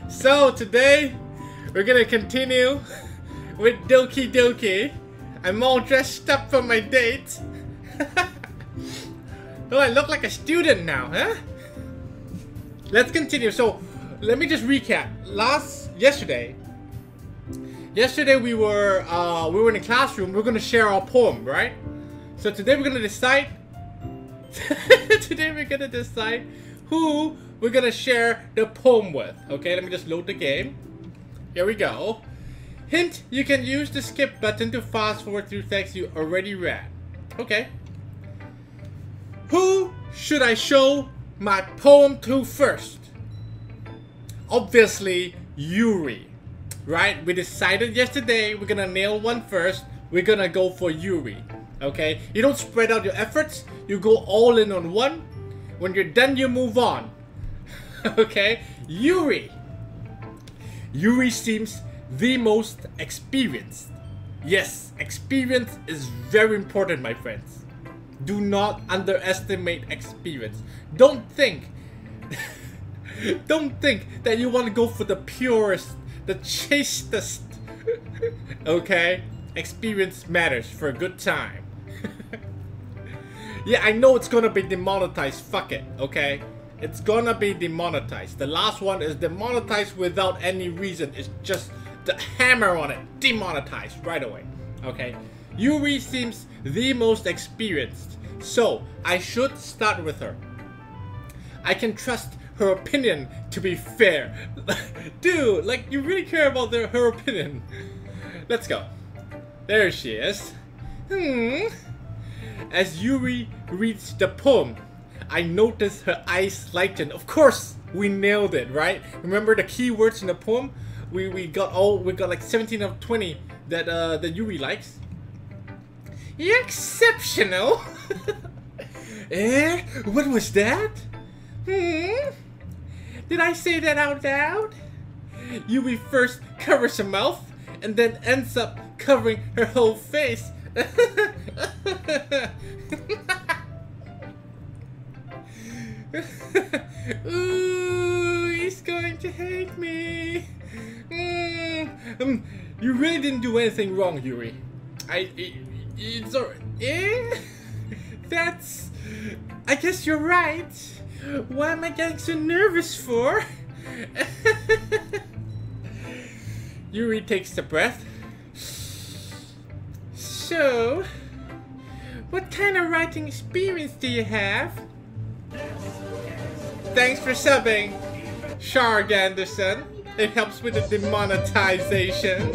So today we're gonna continue with Doki. I'm all dressed up for my date. Oh, I look like a student now, huh? Let's continue. So let me just recap. Yesterday we were in the classroom. We're gonna share our poem, right? So today we're gonna decide. Who we're gonna share the poem with. Okay, let me just load the game. Here we go. Hint: you can use the skip button to fast forward through text you already read. Okay. Who should I show my poem to first? Obviously, Yuri. Right? We decided yesterday we're gonna nail one first. We're gonna go for Yuri. Okay? You don't spread out your efforts. You go all in on one. When you're done, you move on. Okay? Yuri. Yuri seems the most experienced. Yes, experience is very important, my friends. Do not underestimate experience. Don't think that you want to go for the purest, the chastest. Okay? Experience matters for a good time. Yeah, I know it's gonna be demonetized. Fuck it, okay? It's gonna be demonetized. The last one is demonetized without any reason. It's just the hammer on it. Demonetized right away. Okay? Yuri seems the most experienced, so I should start with her. I can trust her opinion to be fair. Dude, like, you really care about her opinion. Let's go. There she is. As Yuri reads the poem, I noticed her eyes lighten. Of course, we nailed it, right? Remember the keywords in the poem? We got like 17 of 20 that Yuri likes. Exceptional. Eh? What was that? Did I say that out loud? Yuri first covers her mouth and then ends up covering her whole face. Ooh, he's going to hate me. You really didn't do anything wrong, Yuri. It's alright. That's... I guess you're right. Why am I getting so nervous for? Yuri takes a breath. So, what kind of writing experience do you have? Thanks for subbing, Sharg Anderson. It helps with the demonetization.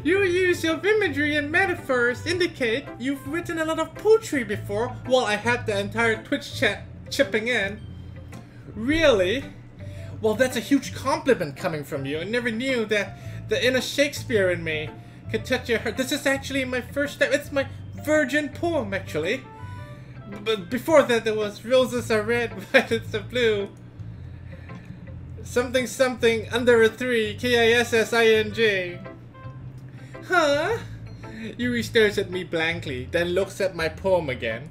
Your use of imagery and metaphors indicate you've written a lot of poetry before, while I had the entire Twitch chat chipping in. Really? Well, that's a huge compliment coming from you. I never knew that the inner Shakespeare in me could touch your heart. This is actually my first step. It's my virgin poem, actually. But before that, there was Roses Are Red, Violets Are Blue. Something something under a 3, KISSING. Huh? Yuri stares at me blankly, then looks at my poem again.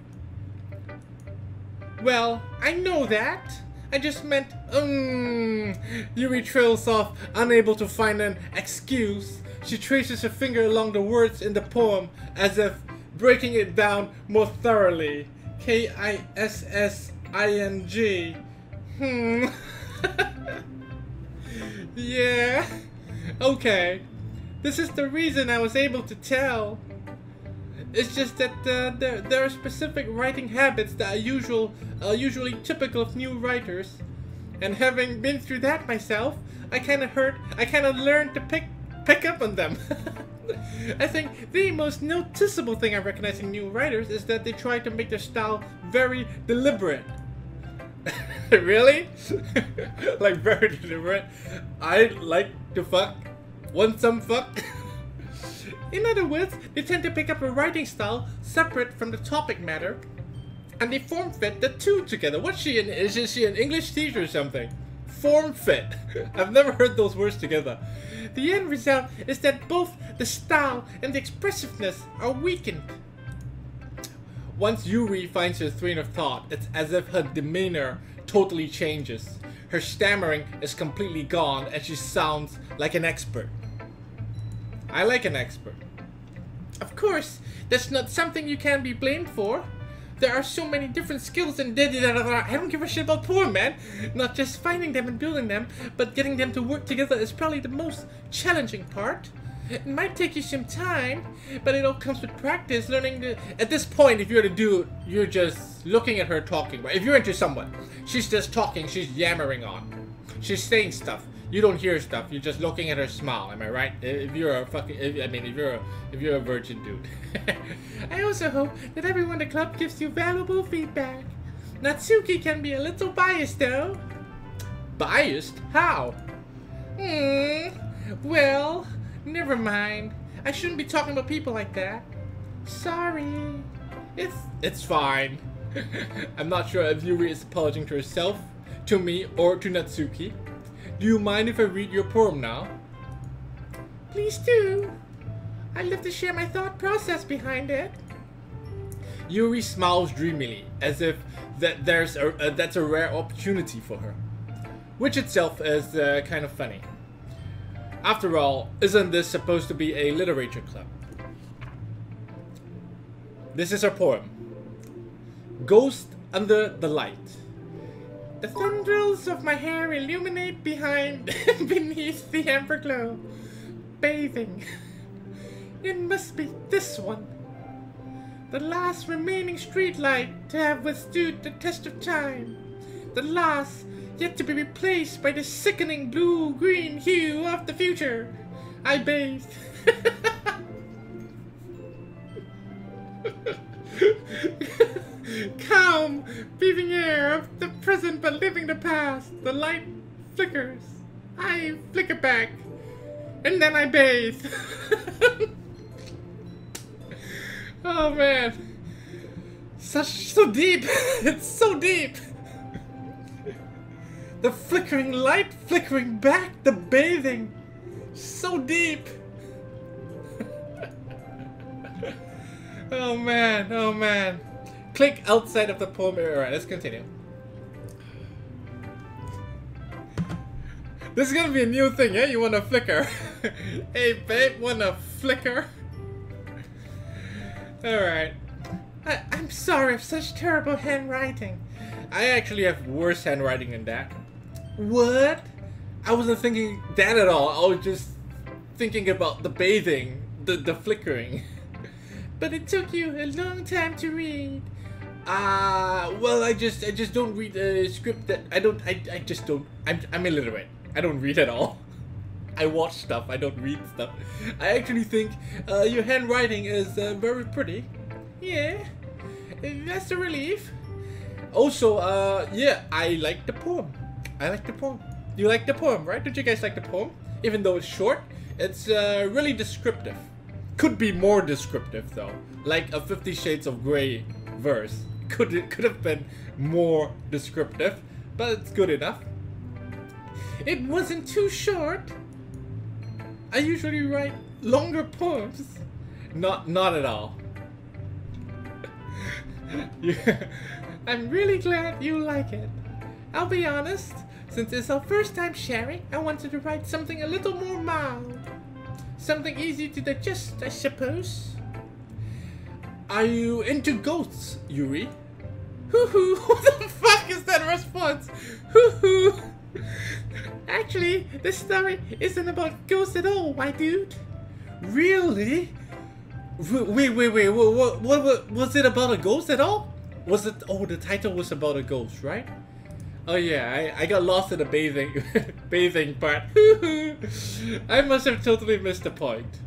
Well, I know that. I just meant, Yuri trails off, unable to find an excuse. She traces her finger along the words in the poem, as if breaking it down more thoroughly. KISSING. Yeah. Okay. This is the reason I was able to tell. It's just that there are specific writing habits that are usually typical of new writers, and having been through that myself, I kind of learned to pick up on them. I think the most noticeable thing I recognize in new writers is that they try to make their style very deliberate. Really? Like very deliberate? I like to fuck. Want some fuck? In other words, they tend to pick up a writing style separate from the topic matter, and they form fit the two together. Is she an English teacher or something? Form fit. I've never heard those words together. The end result is that both the style and the expressiveness are weakened. Once Yuri finds her train of thought, it's as if her demeanor totally changes. Her stammering is completely gone and she sounds like an expert. I like an expert. Of course, that's not something you can be blamed for. There are so many different skills and I don't give a shit about poor, man. Not just finding them and building them, but getting them to work together is probably the most challenging part. It might take you some time, but it all comes with practice, learning to... At this point, if you're the dude, you're just looking at her talking, right? If you're into someone, she's just talking, she's yammering on. She's saying stuff. You don't hear stuff, you're just looking at her smile, am I right? If you're a fucking... if you're a virgin dude. I also hope that everyone in the club gives you valuable feedback. Natsuki can be a little biased, though. Biased? How? Well... Never mind. I shouldn't be talking about people like that. Sorry. It's fine. I'm not sure if Yuri is apologizing to herself, to me, or to Natsuki. Do you mind if I read your poem now? Please do. I'd love to share my thought process behind it. Yuri smiles dreamily, as if that's a rare opportunity for her. Which itself is kind of funny. After all, isn't this supposed to be a literature club? This is her poem. Ghost Under the Light. The tendrils of my hair illuminate beneath the amber glow. Bathing. It must be this one. The last remaining streetlight to have withstood the test of time. The last yet to be replaced by the sickening blue-green hue of the future. I bathe. Calm, breathing air of the present but living the past. The light flickers. I flicker back. And then I bathe. Oh man. So deep. It's so deep. The flickering light, flickering back, the bathing. So deep. Oh man, oh man. Click outside of the poem. Alright, let's continue. This is gonna be a new thing, yeah? You wanna flicker? Hey babe, wanna flicker? Alright. I'm sorry for such terrible handwriting. I actually have worse handwriting than that. What? I wasn't thinking that at all. I was just thinking about the bathing, the flickering. But it took you a long time to read. Well, I just don't read a script that I just don't. I'm illiterate. I don't read at all. I watch stuff. I don't read stuff. I actually think your handwriting is very pretty. Yeah, that's a relief. Also, yeah, I like the poem. I like the poem. You like the poem, right? Don't you guys like the poem? Even though it's short, it's really descriptive. Could be more descriptive though, like a 50 Shades of Grey verse. Could have been more descriptive, but it's good enough. It wasn't too short. I usually write longer poems. Not at all. I'm really glad you like it. I'll be honest, since it's our first time sharing, I wanted to write something a little more mild. Something easy to digest, I suppose. Are you into ghosts, Yuri? Hoo-hoo, what the fuck is that response? Hoo-hoo. Actually, this story isn't about ghosts at all, my dude. Really? Wait, what was it about a ghost at all? Was it, oh, the title was about a ghost, right? Oh yeah, I got lost in the bathing part. I must have totally missed the point.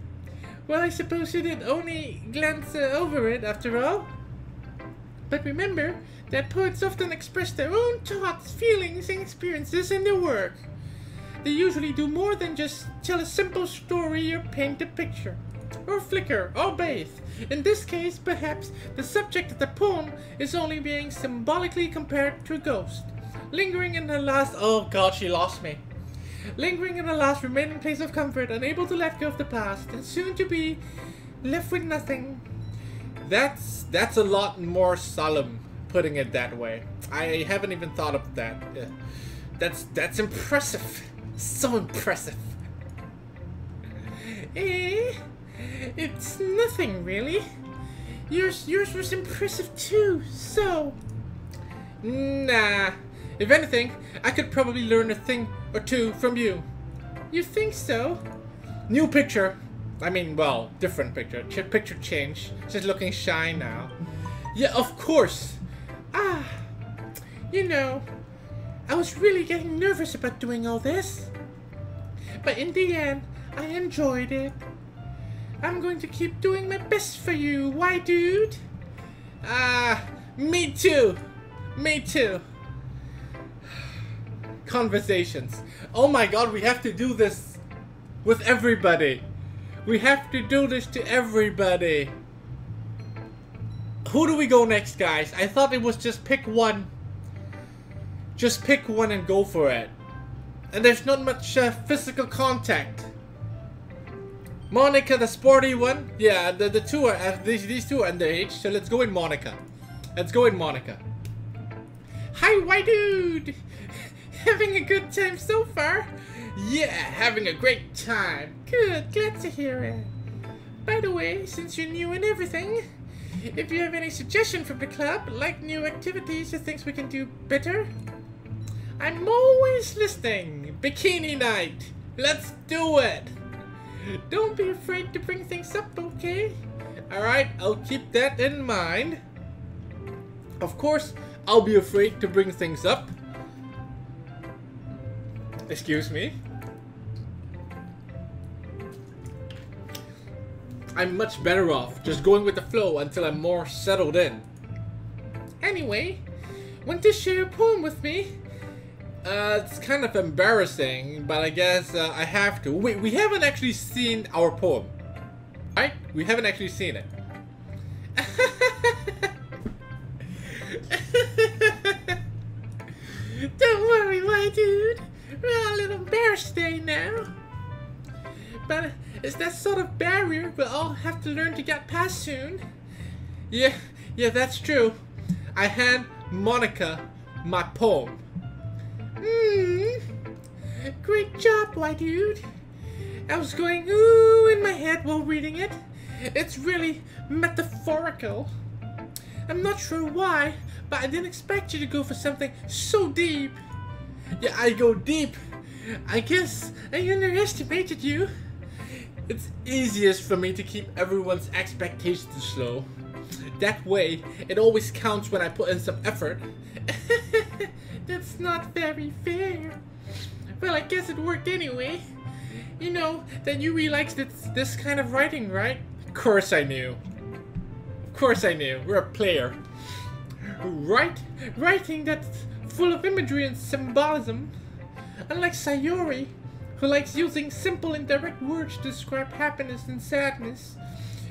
Well, I suppose you did only glance over it after all. But remember that poets often express their own thoughts, feelings, and experiences in their work. They usually do more than just tell a simple story or paint a picture, or flicker, or bathe. In this case, perhaps the subject of the poem is only being symbolically compared to a ghost. Lingering in the last... Oh god, she lost me. Lingering in the last remaining place of comfort, unable to let go of the past, and soon to be left with nothing. That's a lot more solemn, putting it that way. I haven't even thought of that. That's impressive. So impressive. It's nothing really. Yours was impressive too, so... Nah. If anything, I could probably learn a thing or two from you. You think so? New picture. I mean, well, different picture. Picture change. She's looking shy now. Yeah, of course. You know, I was really getting nervous about doing all this. But in the end, I enjoyed it. I'm going to keep doing my best for you. Why, dude? Me too. Me too. Conversations. Oh my god, we have to do this with everybody. We have to do this to everybody. Who do we go next, guys? I thought it was just pick one. Just pick one and go for it. And there's not much physical contact. Monica, the sporty one. Yeah, the two are these two are underage. So let's go with Monica. Let's go with Monica. Hi, white dude. Having a good time so far? Yeah, having a great time. Good, glad to hear it. By the way, since you're new and everything, if you have any suggestion from the club, like new activities or things we can do better, I'm always listening. Bikini night. Let's do it. Don't be afraid to bring things up, okay? Alright, I'll keep that in mind. Of course, I'll be afraid to bring things up. Excuse me. I'm much better off just going with the flow until I'm more settled in. Anyway, want to share a poem with me? It's kind of embarrassing, but I guess I have to. Wait, we haven't actually seen our poem, right? We haven't actually seen it. Don't worry, my dude. We're a little embarrassed today now. But it's that sort of barrier we'll all have to learn to get past soon. Yeah, that's true. I hand Monica my poem. Great job, white dude. I was going ooh in my head while reading it. It's really metaphorical. I'm not sure why, but I didn't expect you to go for something so deep. Yeah, I go deep. I guess I underestimated you. It's easiest for me to keep everyone's expectations low. That way, it always counts when I put in some effort. That's not very fair. Well, I guess it worked anyway. You know that Yuri likes this kind of writing, right? Of course I knew. Of course I knew. We're a player. Writing that's full of imagery and symbolism. Unlike Sayori, who likes using simple and direct words to describe happiness and sadness,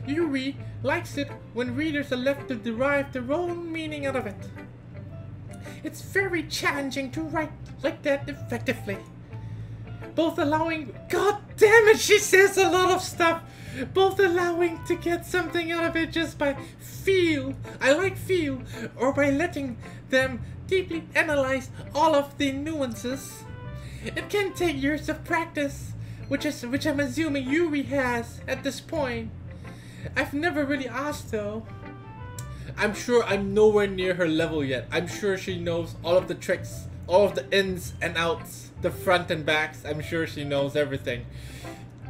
Yuri likes it when readers are left to derive their own meaning out of it. It's very challenging to write like that effectively. Both allowing... God damn it, she says a lot of stuff! Both allowing to get something out of it just by feel, or by letting them deeply analyze all of the nuances. It can take years of practice, which I'm assuming Yuri has at this point. I've never really asked though. I'm sure I'm nowhere near her level yet. I'm sure she knows all of the tricks, all of the ins and outs, the front and backs. I'm sure she knows everything.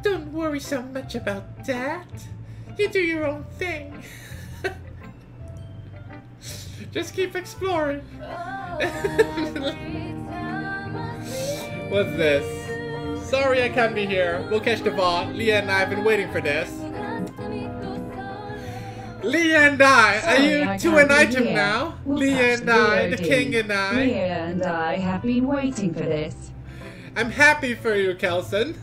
Don't worry so much about that. You do your own thing. Just keep exploring. What's this? Sorry I can't be here. We'll catch the VOD. Leah and I have been waiting for this. Leah and I, are you to an item now? Leah and I, the king and I. Leah and I have been waiting for this. I'm happy for you, Kelson.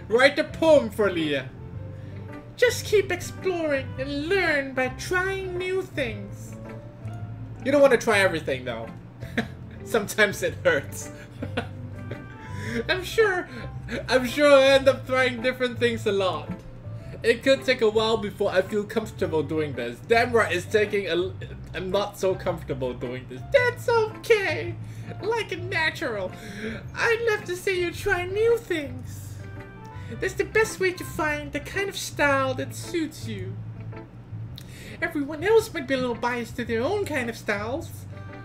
Write a poem for Leah. Just keep exploring and learn by trying new things. You don't want to try everything though. Sometimes it hurts. I'm sure I'll end up trying different things a lot. It could take a while before I feel comfortable doing this. Damn right, it's taking I'm not so comfortable doing this. That's okay. Like a natural. I'd love to see you try new things. That's the best way to find the kind of style that suits you. Everyone else might be a little biased to their own kind of styles.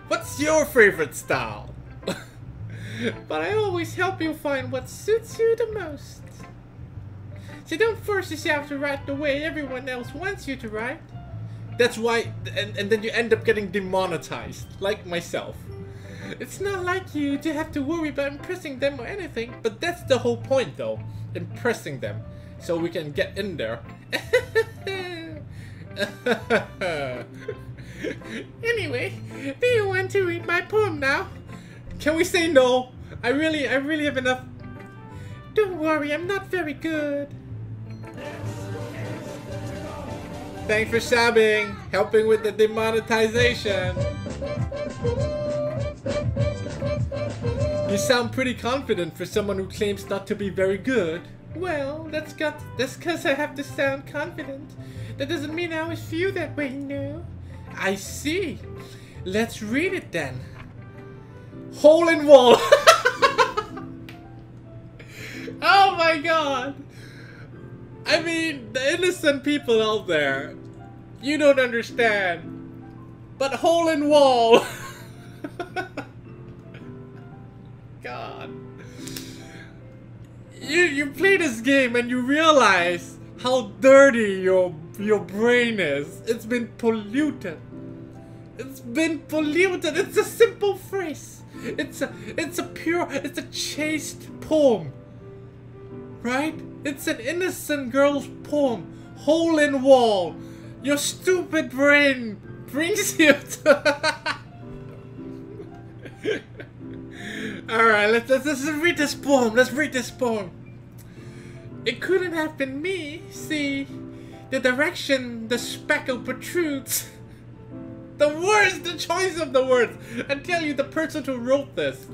What's your favorite style? But I always help you find what suits you the most. So don't force yourself to write the way everyone else wants you to write. That's why, and then you end up getting demonetized, like myself. It's not like you to have to worry about impressing them or anything, but that's the whole point though, impressing them, so we can get in there. Anyway, do you want to read my poem now? Can we say no? I really have enough. Don't worry, I'm not very good. Thanks for subbing, helping with the demonetization. You sound pretty confident for someone who claims not to be very good. Well, that's cause I have to sound confident. That doesn't mean I always feel that way, no. I see. Let's read it then. Hole in wall. Oh my god. I mean, the innocent people out there, you don't understand. But hole in wall. God. You play this game and you realize how dirty your brain is. It's been polluted. It's been polluted. It's a simple phrase. It's a chaste poem. Right? It's an innocent girl's poem. Hole in wall. Your stupid brain brings you to Alright, let's read this poem. Let's read this poem. It couldn't have been me. See the direction the speckle protrudes. The words, the choice of the words. I tell you, the person who wrote this,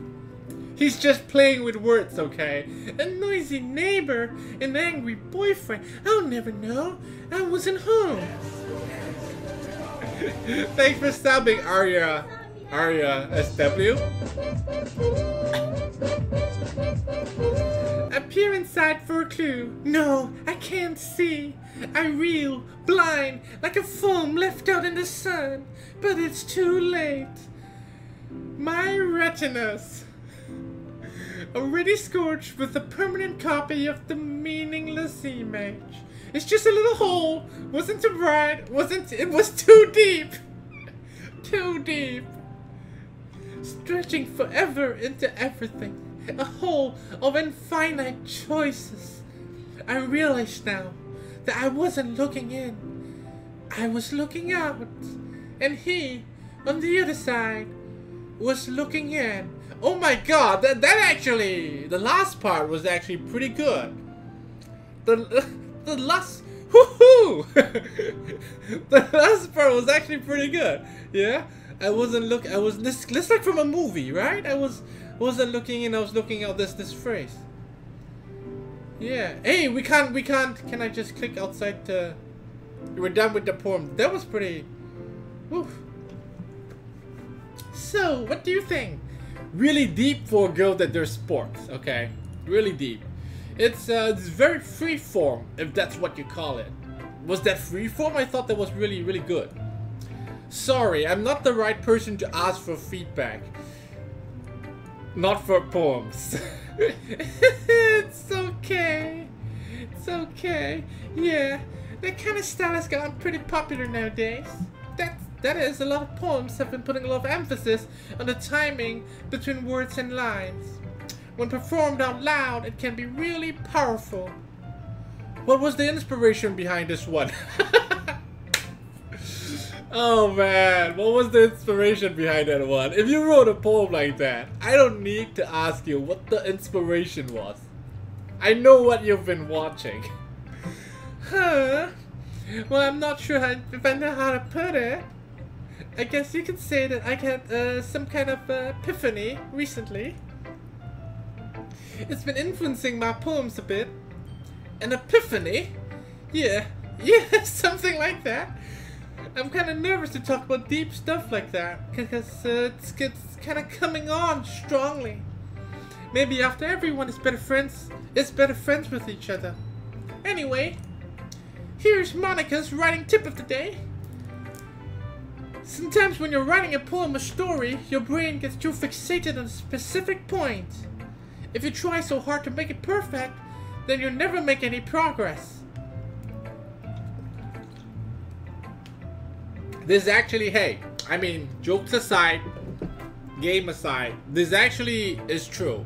he's just playing with words, okay? A noisy neighbor, an angry boyfriend. I'll never know. I wasn't home. Thanks for subbing, Arya SW. I peer inside for a clue. No, I can't see. I reel, blind, like a foam left out in the sun. But it's too late. My retinas, already scorched with a permanent copy of the meaningless image. It's just a little hole. Wasn't too bright. It was too deep. Too deep. Stretching forever into everything. A hole of infinite choices. I realize now that I wasn't looking in. I was looking out. And he, on the other side, was looking in. Oh my god, that actually, the last part was actually pretty good. The last, woohoo! The last part was actually pretty good. Yeah, I wasn't looking. This like from a movie, right? Wasn't looking in. I was looking out this phrase. Yeah. Hey, we can't. Can I just click outside to? We're done with the poem. That was pretty. Woo. So, what do you think? Really deep for a girl that does sports. Okay, really deep. It's very freeform, if that's what you call it. Was that freeform? I thought that was really, really good. Sorry, I'm not the right person to ask for feedback. Not for poems. It's okay. It's okay. Yeah, that kind of style has gotten pretty popular nowadays. That is, a lot of poems have been putting a lot of emphasis on the timing between words and lines. When performed out loud, it can be really powerful. What was the inspiration behind this one? Oh man, what was the inspiration behind that one? If you wrote a poem like that, I don't need to ask you what the inspiration was. I know what you've been watching. Huh? Well, I'm not sure if I know how to put it. I guess you could say that I had some kind of epiphany recently. It's been influencing my poems a bit. An epiphany? Yeah, yeah, something like that. I'm kind of nervous to talk about deep stuff like that, because it's kind of coming on strongly. Maybe after everyone is better friends with each other. Anyway, here's Monica's writing tip of the day. Sometimes when you're writing a poem or story, your brain gets too fixated on a specific point. If you try so hard to make it perfect, then you'll never make any progress. This actually, hey, I mean, jokes aside, game aside, this actually is true.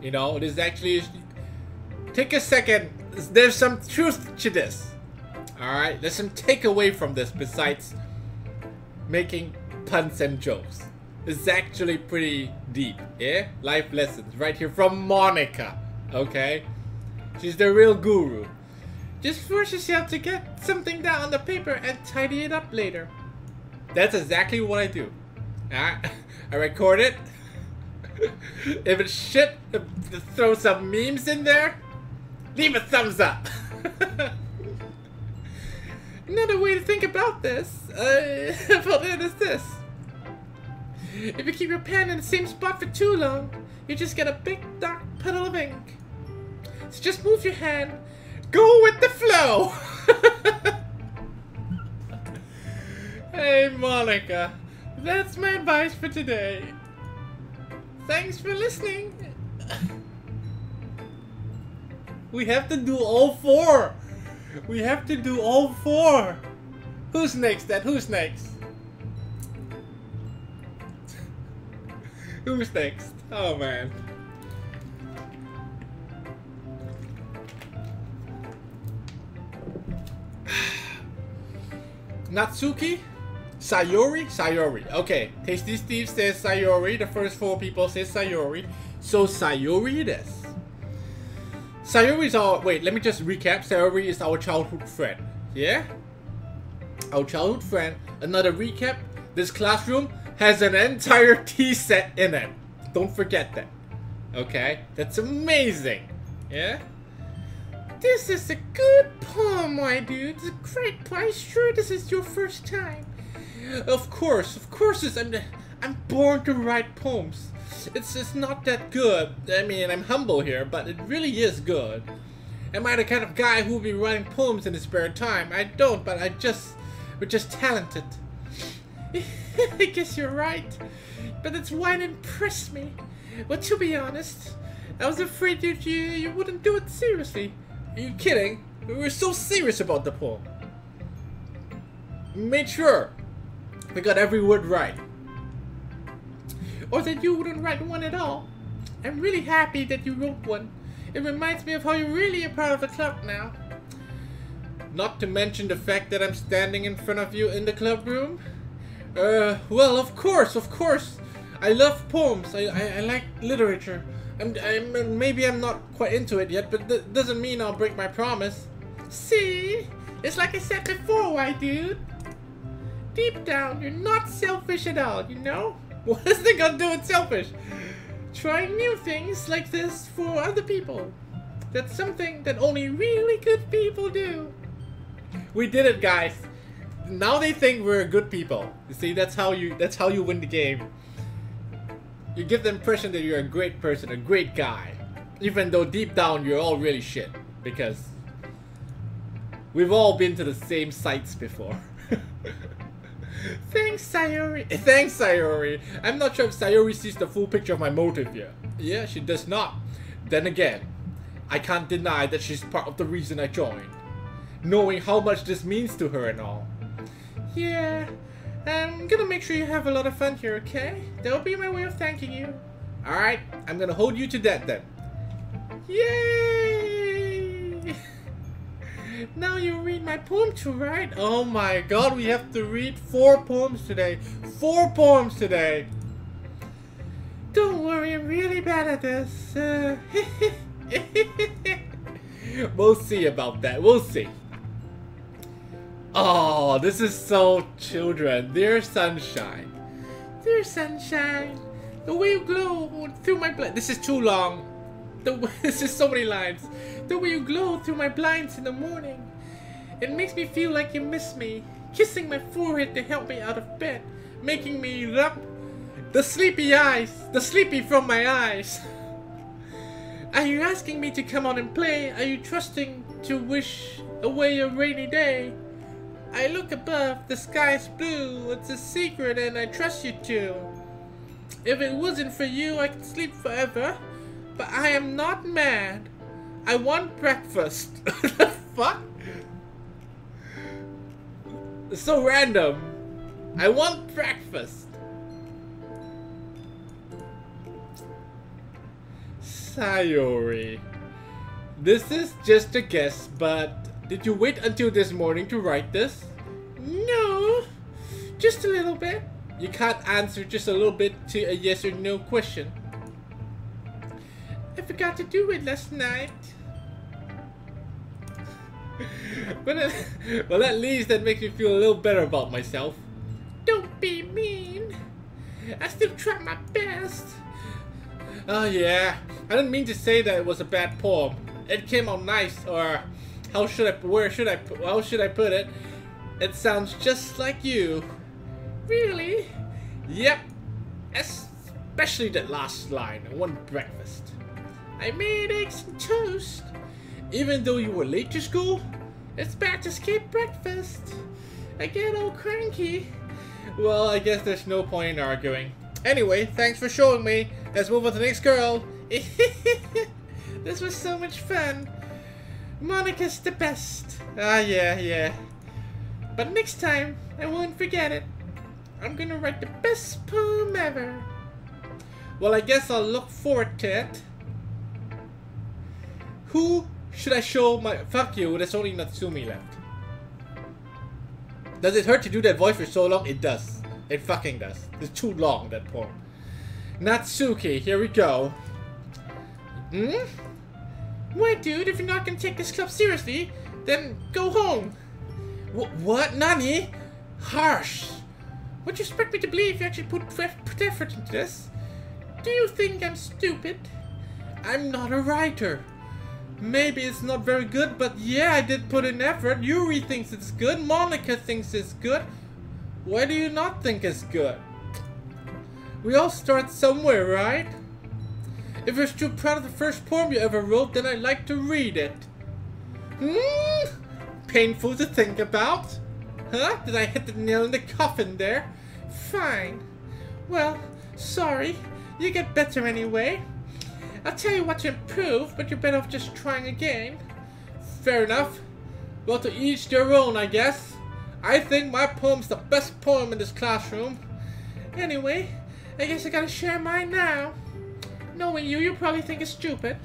You know, this actually is... Take a second, there's some truth to this. Alright, there's some takeaway from this besides making puns and jokes. It's actually pretty deep, yeah? Life lessons right here from Monica, okay? She's the real guru. Just force yourself to get something down on the paper and tidy it up later. That's exactly what I do. Alright, I record it. If it's shit, throw some memes in there. Leave a thumbs up. Another way to think about this, is this. If you keep your pen in the same spot for too long, you just get a big dark puddle of ink. So just move your hand, go with the flow. Hey Monica, that's my advice for today. Thanks for listening. We have to do all four. We have to do all four. Who's next then? Who's next? Who's next? Oh man. Natsuki? Sayori? Sayori. Okay. Tasty Steve says Sayori. The first four people say Sayori. So Sayori it is. Sayori is our... Wait, let me just recap. Sayori is our childhood friend. Yeah? Our childhood friend. Another recap. This classroom has an entire tea set in it. Don't forget that. Okay? That's amazing. Yeah? This is a good poem, my dude. It's a great price. Sure, this is your first time. Of course I'm born to write poems. It's not that good. I mean, I'm humble here, but it really is good. Am I the kind of guy who will be writing poems in his spare time? I don't, but we're just talented. I guess you're right. But that's why it impressed me. Well, to be honest, I was afraid you wouldn't do it seriously. Are you kidding? We were so serious about the poem. Made sure we got every word right. Or that you wouldn't write one at all. I'm really happy that you wrote one. It reminds me of how you really are part of the club now. Not to mention the fact that I'm standing in front of you in the club room. Well, of course. I love poems. I like literature. Maybe I'm not quite into it yet, but that doesn't mean I'll break my promise. See? It's like I said before, white dude. Deep down, you're not selfish at all, you know? What is it got to do with selfish? Trying new things like this for other people. That's something that only really good people do. We did it, guys. Now they think we're good people. You see, that's how you win the game. You give the impression that you're a great person, a great guy. Even though deep down you're all really shit. Because we've all been to the same sites before. Thanks, Sayori. Thanks, Sayori. I'm not sure if Sayori sees the full picture of my motive here. Yeah, she does not. Then again, I can't deny that she's part of the reason I joined. Knowing how much this means to her and all. Yeah, I'm gonna make sure you have a lot of fun here, okay? That'll be my way of thanking you. Alright, I'm gonna hold you to that then. Yay! Now you read my poem too, right? Oh my god, we have to read 4 poems today. 4 poems today. Don't worry, I'm really bad at this. We'll see about that. We'll see. Oh, this is so children. Dear sunshine. Dear sunshine. The way you glow through my blinds. This is too long. This is so many lines. The way you glow through my blinds in the morning. It makes me feel like you miss me. Kissing my forehead to help me out of bed. Making me rub the sleepy from my eyes. Are you asking me to come on and play? Are you trusting to wish away a rainy day? I look above, the sky's blue. It's a secret and I trust you to. If it wasn't for you, I could sleep forever. But I am not mad. I want breakfast. The fuck? It's so random. I want breakfast. Sayori. This is just a guess, but did you wait until this morning to write this? No, just a little bit. You can't answer just a little bit to a yes or no question. I forgot to do it last night. Well, at least that makes me feel a little better about myself. Don't be mean. I still try my best. Oh yeah, I didn't mean to say that it was a bad poem. It came out nice, or how should I put it? It sounds just like you. Really? Yep. Especially that last line. I want breakfast. I made eggs and toast. Even though you were late to school, it's bad to skip breakfast. I get all cranky. Well, I guess there's no point in arguing. Anyway, thanks for showing me. Let's move on to the next girl. This was so much fun. Monica's the best. Ah, yeah. But next time, I won't forget it. I'm gonna write the best poem ever. Well, I guess I'll look forward to it. Who should I show my... Fuck you, there's only Natsumi left. Does it hurt to do that voice for so long? It does. It fucking does. It's too long, that poem. Natsuki, here we go. Wait, dude, if you're not gonna take this club seriously, then go home. What? Nani? Harsh. What do you expect me to believe if you actually put effort into this? Do you think I'm stupid? I'm not a writer. Maybe it's not very good, but yeah, I did put in effort. Yuri thinks it's good. Monica thinks it's good. Why do you not think it's good? We all start somewhere, right? If you're still proud of the first poem you ever wrote, then I'd like to read it. Painful to think about. Huh? Did I hit the nail in the coffin there? Fine. Well, sorry. You get better anyway. I'll tell you what to improve, but you're better off just trying again. Fair enough. Well, to each their own, I guess. I think my poem's the best poem in this classroom. Anyway, I guess I gotta share mine now. Knowing you probably think it's stupid.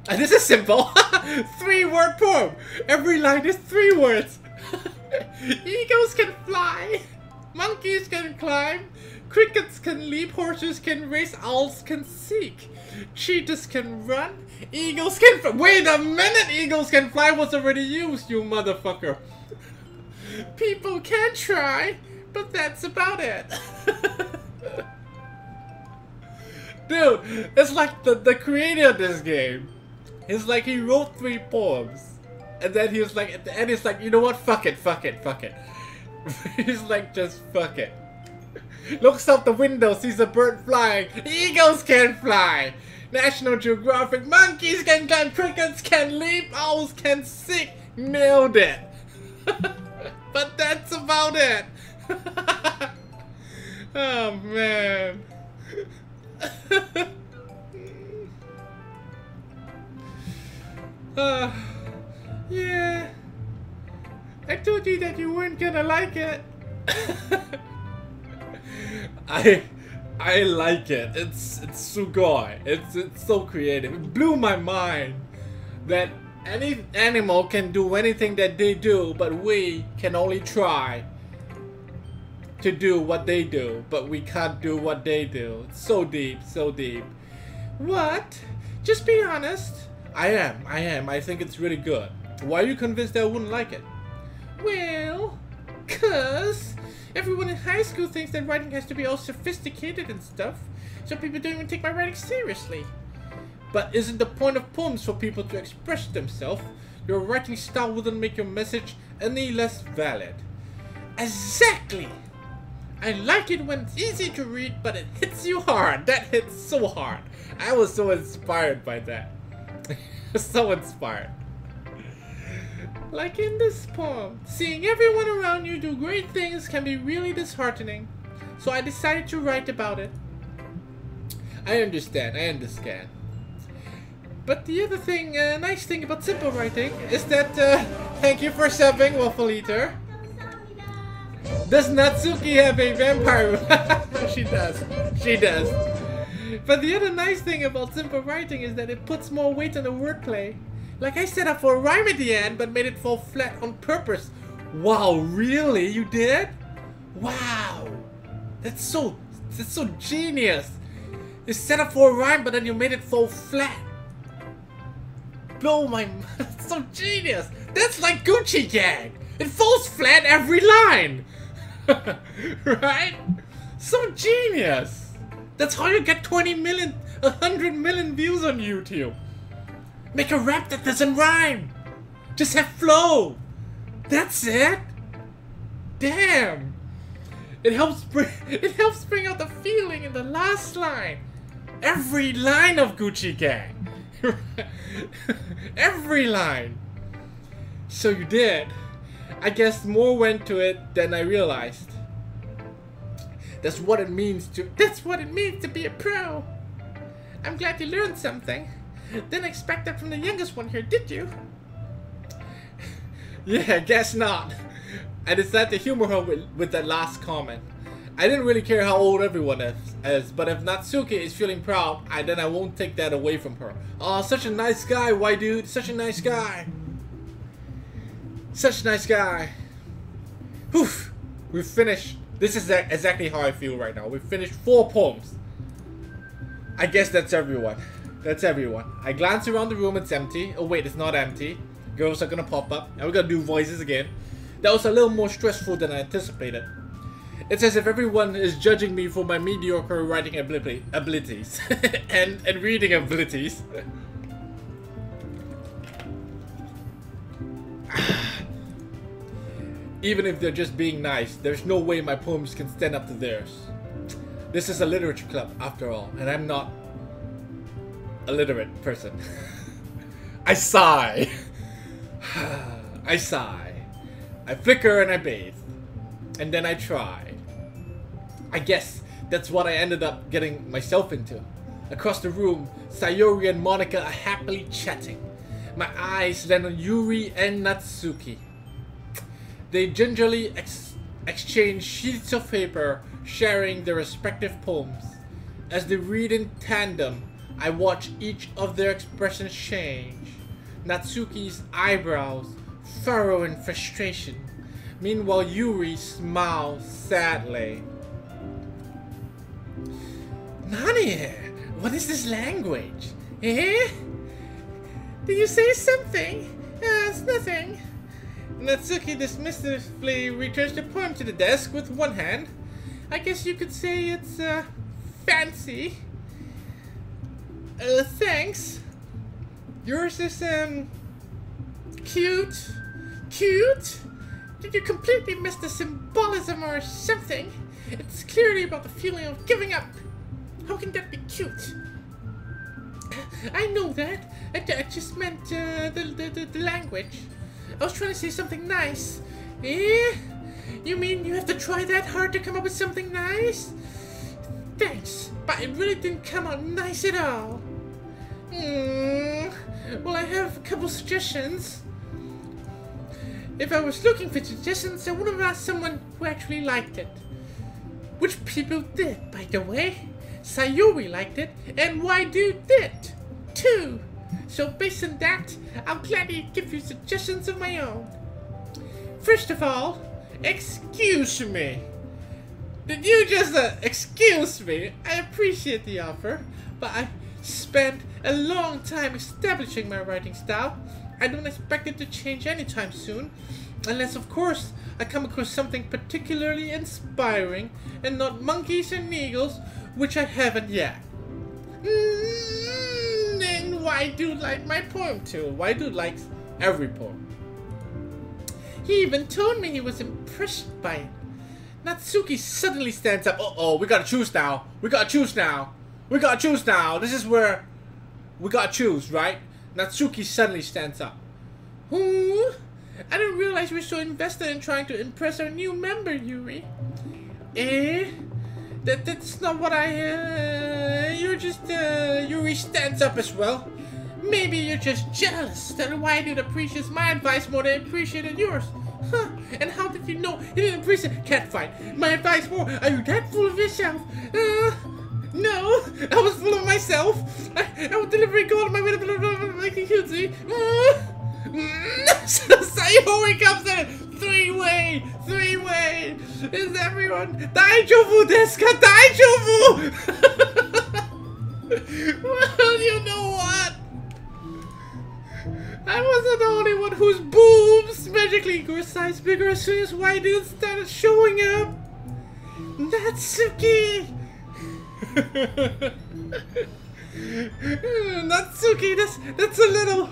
And this is simple. 3-word poem. Every line is 3 words. Eagles can fly. Monkeys can climb. Crickets can leap. Horses can race. Owls can seek. Cheetahs can run. Eagles can fly. Wait a minute. Eagles can fly was already used, you motherfucker. People can try, but that's about it. Dude, it's like the creator of this game. It's like he wrote 3 poems. And then he was like, at the end he's like, you know what, fuck it. He's like, just fuck it. Looks out the window, sees a bird flying. Eagles can fly. National Geographic, monkeys can climb, crickets can leap, owls can seek. Nailed it. But that's about it. Oh man. Yeah. I told you that you weren't gonna like it. I like it. It's sugoi. It's so creative. It blew my mind that any animal can do anything that they do, but we can only try to do what they do, but we can't do what they do. It's so deep, so deep. What? Just be honest. I am. I think it's really good. Why are you convinced that I wouldn't like it? Well, 'cause everyone in high school thinks that writing has to be all sophisticated and stuff. So people don't even take my writing seriously. But isn't the point of poems for people to express themselves? Your writing style wouldn't make your message any less valid. Exactly! I like it when it's easy to read, but it hits you hard. That hits so hard. I was so inspired by that. So inspired. Like in this poem, seeing everyone around you do great things can be really disheartening. So I decided to write about it. I understand. But the other thing, nice thing about simple writing is that, thank you for subbing, Waffle Eater. Does Natsuki have a vampire? She does. She does. But the other nice thing about simple writing is that it puts more weight on the wordplay. Like I set up for a rhyme at the end, but made it fall flat on purpose. Wow, really? You did? Wow. That's so genius. You set up for a rhyme, but then you made it fall flat. Blow my mind. That's so genius. That's like Gucci Gang. It falls flat every line. Right? So genius. That's how you get 20 million, 100 million views on YouTube. Make a rap that doesn't rhyme. Just have flow. That's it. Damn. It helps bring out the feeling in the last line. Every line of Gucci Gang. Every line. So you did. I guess more went to it than I realized. That's what it means to be a pro. I'm glad you learned something. Didn't expect that from the youngest one here, did you? Yeah, guess not. I decided to humor her with that last comment. I didn't really care how old everyone is, but if Natsuki is feeling proud, then I won't take that away from her. Oh, such a nice guy, why dude? Such a nice guy. Such a nice guy. Whew. We've finished. This is exactly how I feel right now. We've finished 4 poems. I guess that's everyone. That's everyone. I glance around the room, it's empty. Oh wait, it's not empty. Girls are gonna pop up, and we're gonna do voices again. That was a little more stressful than I anticipated. It's as if everyone is judging me for my mediocre writing abilities and reading abilities. Even if they're just being nice, there's no way my poems can stand up to theirs. This is a literature club, after all, and I'm not a literate person. I sigh. I sigh. I flicker and I bathe. And then I try. I guess that's what I ended up getting myself into. Across the room, Sayori and Monica are happily chatting. My eyes land on Yuri and Natsuki. They gingerly exchange sheets of paper, sharing their respective poems. As they read in tandem, I watch each of their expressions change. Natsuki's eyebrows furrow in frustration. Meanwhile, Yuri smiles sadly. Nani, what is this language? Eh? Did you say something? It's nothing. Natsuki dismissively returns the poem to the desk with one hand. I guess you could say it's, fancy. Thanks. Yours is, cute. Cute? Did you completely miss the symbolism or something? It's clearly about the feeling of giving up. How can that be cute? I know that. I just meant the language. I was trying to say something nice. Eh? You mean you have to try that hard to come up with something nice? Thanks, but it really didn't come out nice at all. Well, I have a couple suggestions. If I was looking for suggestions, I would have asked someone who actually liked it. Which people did, by the way. Sayori liked it, and YDCB did, too. So based on that, I'll gladly give you suggestions of my own. First of all, excuse me. Did you just, excuse me? I appreciate the offer, but I spent a long time establishing my writing style. I don't expect it to change anytime soon, unless of course I come across something particularly inspiring and not monkeys and eagles, which I haven't yet. And YDCB liked my poem too. YDCB likes Every poem. He even told me he was impressed by it. Natsuki suddenly stands up. Uh-oh, we gotta choose now. We gotta choose now. We gotta choose now. This is where we gotta choose, right? Natsuki suddenly stands up. Ooh, I didn't realize you were so invested in trying to impress our new member, Yuri. That's not what you're just, Yuri stands up as well. Maybe you're just jealous that why dude appreciates my advice more than appreciated yours. Huh, and how did you know he didn't appreciate catfight? My advice more, are you that full of yourself? No, I was full of myself. I was delivering gold on my way to like a cutesy. Sayori comes in! Three-way! Is everyone? Daijobu desu ka? Daijobu! Well, you know what? I wasn't the only one whose boobs magically grew a size bigger as soon as white dudes started showing up. Natsuki! Natsuki, that's a little...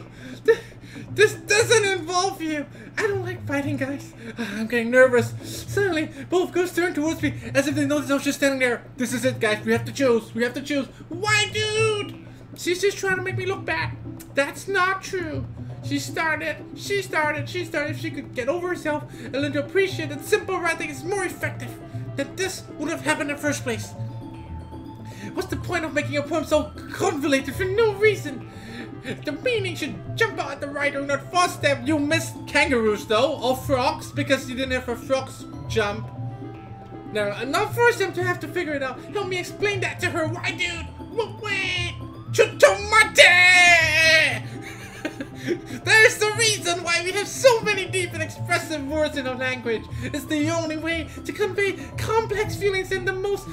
This doesn't involve you. I don't like fighting, guys. I'm getting nervous. Suddenly, both girls turn towards me as if they noticed I was just standing there. This is it, guys. We have to choose. We have to choose. Why, dude? She's just trying to make me look bad. That's not true. She started. If she could get over herself and learn to appreciate that simple writing is more effective, that this would have happened in the first place. What's the point of making a poem so convoluted for no reason? The meaning should jump out at the writer, not force them. You missed kangaroos though, or frogs, because you didn't have a frog's jump. No, not force them to have to figure it out. Help me explain that to her. Why, dude? Wait! Chutomate! There's the reason why we have so many deep and expressive words in our language. It's the only way to convey complex feelings and the most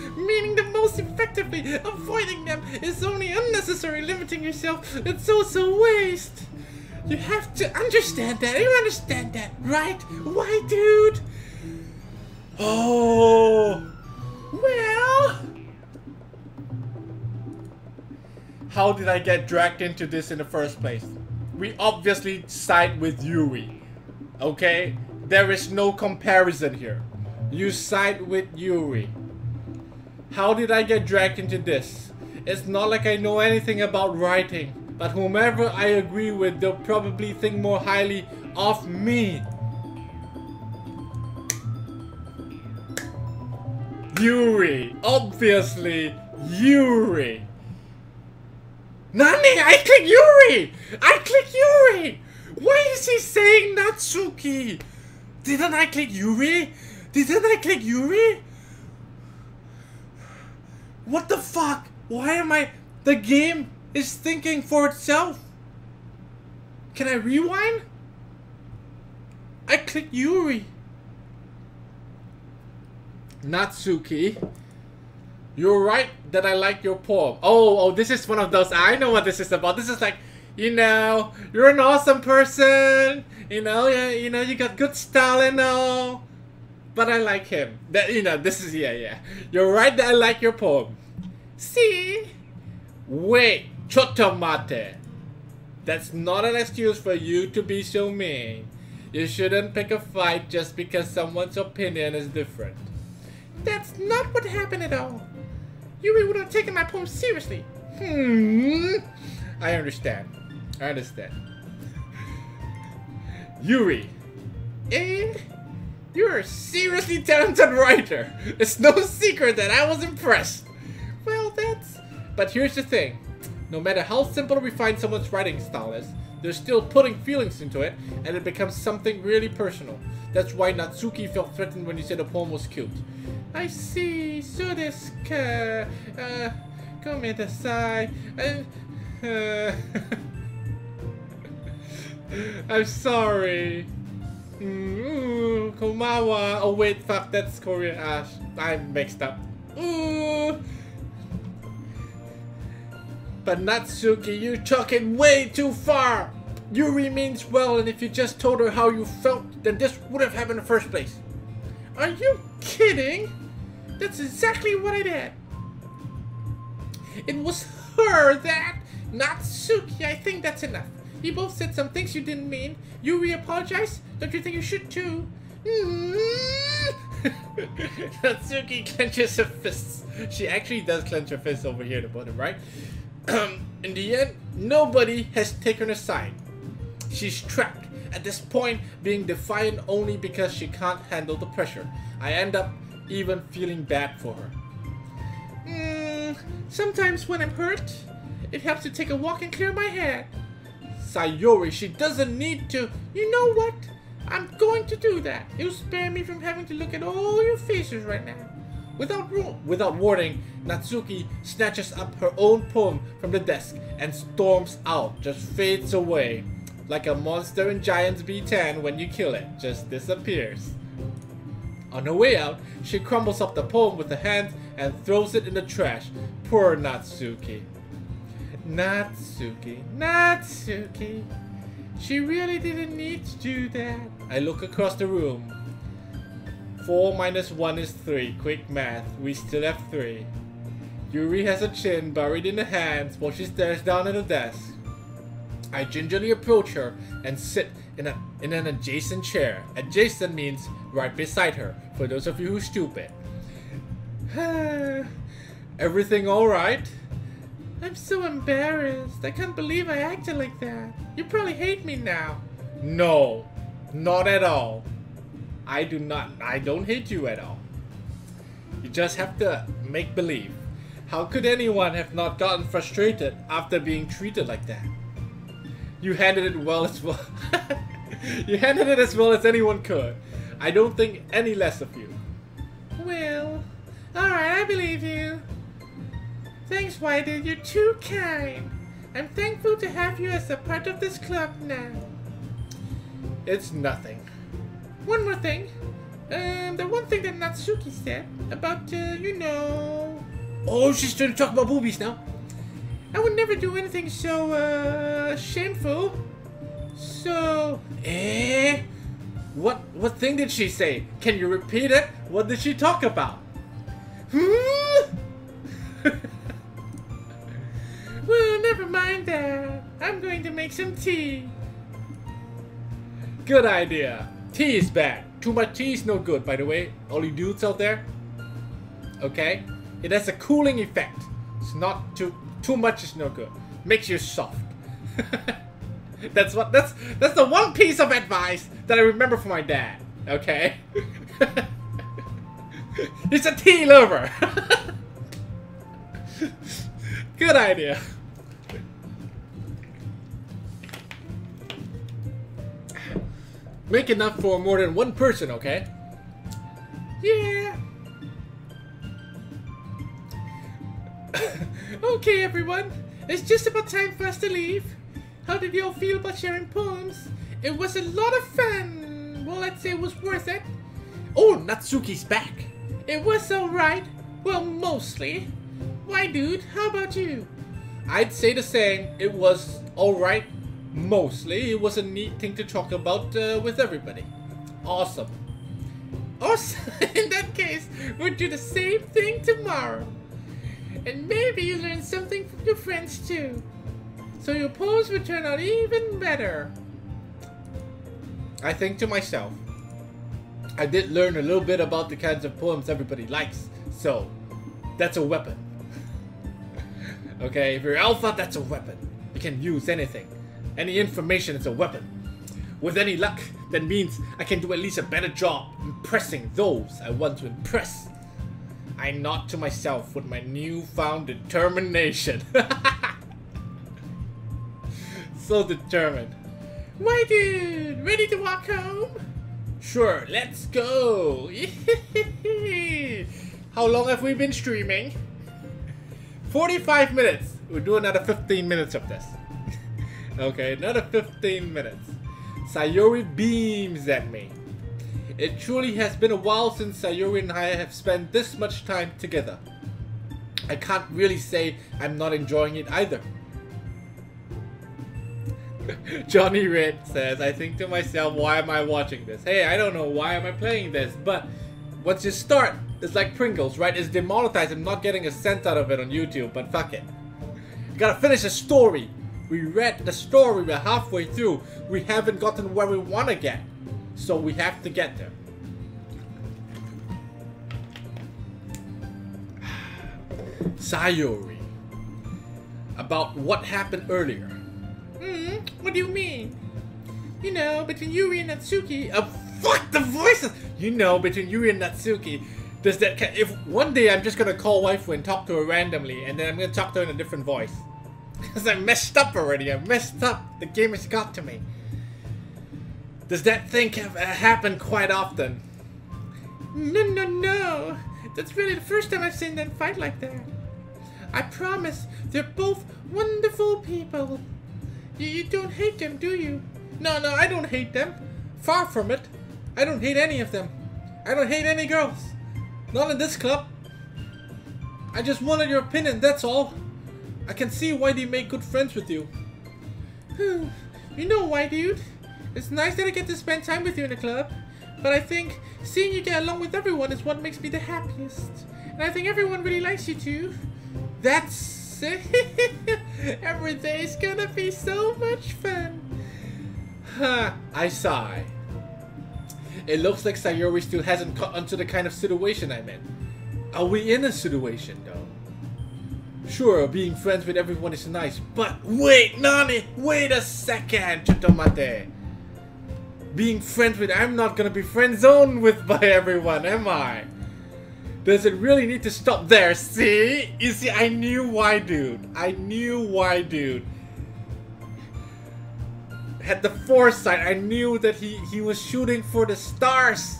effectively. Avoiding them is only unnecessary. Limiting yourself, it's also waste. You have to understand that. You understand that, right? Why, dude? Oh, well. How did I get dragged into this in the first place? We obviously side with Yuri, okay? There is no comparison here. You side with Yuri. How did I get dragged into this? It's not like I know anything about writing, but whomever I agree with, they'll probably think more highly of me. Yuri, obviously Yuri. Nani, I click Yuri! I click Yuri! Why is he saying Natsuki? Didn't I click Yuri? Didn't I click Yuri? What the fuck? Why am I... The game is thinking for itself. Can I rewind? I click Yuri. Natsuki. You're right that I like your poem. Oh, this is one of those. I know what this is about. This is like, you know, you're an awesome person. You know, you got good style and all. But I like him. That, you know, this is, yeah. You're right that I like your poem. See? Wait, chotomate. That's not an excuse for you to be so mean. You shouldn't pick a fight just because someone's opinion is different. That's not what happened at all. Yuri would have taken my poem seriously. I understand. Yuri. You're a seriously talented writer. It's no secret that I was impressed. Well, but here's the thing. No matter how simple or refined someone's writing style is, they're still putting feelings into it, and it becomes something really personal. That's why Natsuki felt threatened when you said the poem was cute. I see. So this Gomedasai. I'm sorry. Komawa. Oh wait, fuck, that's Korean. I'm mixed up. But Natsuki, you took it way too far. Yuri means well, and if you just told her how you felt, then this would have happened in the first place. Are you kidding? That's exactly what I did. It was her that... Natsuki, I think that's enough. You both said some things you didn't mean. Yuri apologized? Don't you think you should too? Natsuki clenches her fists. She actually does clench her fists over here at the bottom, right? In the end, nobody has taken her side. She's trapped. At this point, being defiant only because she can't handle the pressure. I end up even feeling bad for her. Sometimes when I'm hurt, it helps to take a walk and clear my head. Sayori, she doesn't need to. You know what? I'm going to do that. It'll spare me from having to look at all your faces right now. Without warning, Natsuki snatches up her own poem from the desk and storms out, just fades away. Like a monster in Giants B10 when you kill it, just disappears. On her way out, she crumbles up the poem with her hands and throws it in the trash. Poor Natsuki. Natsuki. She really didn't need to do that. I look across the room. 4 minus 1 is 3. Quick math. We still have 3. Yuri has her chin buried in her hands while she stares down at the desk. I gingerly approach her and sit in an adjacent chair. Adjacent means right beside her, for those of you who are stupid. Everything alright? I'm so embarrassed. I can't believe I acted like that. You probably hate me now. No, not at all. I don't hate you at all. You just have to make believe. How could anyone have not gotten frustrated after being treated like that? You handled it well as well. You handled it as well as anyone could. I don't think any less of you. Well, alright, I believe you. Thanks, YD, you're too kind. I'm thankful to have you as a part of this club now. It's nothing. One more thing. The one thing that Natsuki said about, you know... Oh, she's trying to talk about boobies now. I would never do anything so, shameful. So... What thing did she say? Can you repeat it? What did she talk about? Well, never mind that. I'm going to make some tea. Good idea. Tea is bad. Too much tea is no good, by the way. All you dudes out there. Okay? It has a cooling effect. It's not too much is no good. Makes you soft. That's the one piece of advice that I remember from my dad. Okay? He's a tea lover. Good idea. Make enough for more than one person, okay? Yeah. Okay, everyone. It's just about time for us to leave. How did you all feel about sharing poems? It was a lot of fun. Well, I'd say it was worth it. Oh, Natsuki's back. It was alright. Well, mostly. Why, dude? How about you? I'd say the same. It was alright. Mostly. It was a neat thing to talk about with everybody. Awesome. Awesome. In that case, we'll do the same thing tomorrow. And maybe you learn something from your friends too. So your poems will turn out even better. I think to myself, I did learn a little bit about the kinds of poems everybody likes. So, that's a weapon. Okay, if you're alpha, that's a weapon. You can use anything. Any information is a weapon. With any luck, that means I can do at least a better job impressing those I want to impress. I nod to myself with my newfound determination. So determined. Why, dude? Ready to walk home? Sure, let's go. How long have we been streaming? 45 minutes. We'll do another 15 minutes of this. Okay, another 15 minutes. Sayori beams at me. It truly has been a while since Sayori and I have spent this much time together. I can't really say I'm not enjoying it either. Johnny Red says, I think to myself, why am I watching this? Hey, I don't know why am I playing this, but once you start, it's like Pringles, right? It's demonetized. I'm not getting a cent out of it on YouTube, but fuck it. Gotta finish the story. We read the story, we're halfway through. We haven't gotten where we want to get. So we have to get there. Sayori. About what happened earlier. What do you mean? You know, between Yuri and Natsuki. Fuck the voices! You know, between Yuri and Natsuki. Does that if one day I'm just gonna call waifu and talk to her randomly, and then I'm gonna talk to her in a different voice. Because I messed up already. I messed up. The game has got to me. Does that thing happen quite often? No. That's really the first time I've seen them fight like that. I promise, they're both wonderful people. You don't hate them, do you? No, I don't hate them. Far from it. I don't hate any of them. I don't hate any girls. Not in this club. I just wanted your opinion, that's all. I can see why they make good friends with you. You know why, dude? It's nice that I get to spend time with you in the club. But I think seeing you get along with everyone is what makes me the happiest. And I think everyone really likes you too. That's it. Every day is gonna be so much fun. I sigh. It looks like Sayori still hasn't caught onto the kind of situation I'm in. Are we in a situation though? Sure, being friends with everyone is nice, but wait, Nani! Wait a second! Chotomate! Being friends with... I'm not gonna be friend zoned with by everyone, am I? Does it really need to stop there? See? You see, I knew why, dude. I knew why, dude. Had the foresight. I knew that he was shooting for the stars.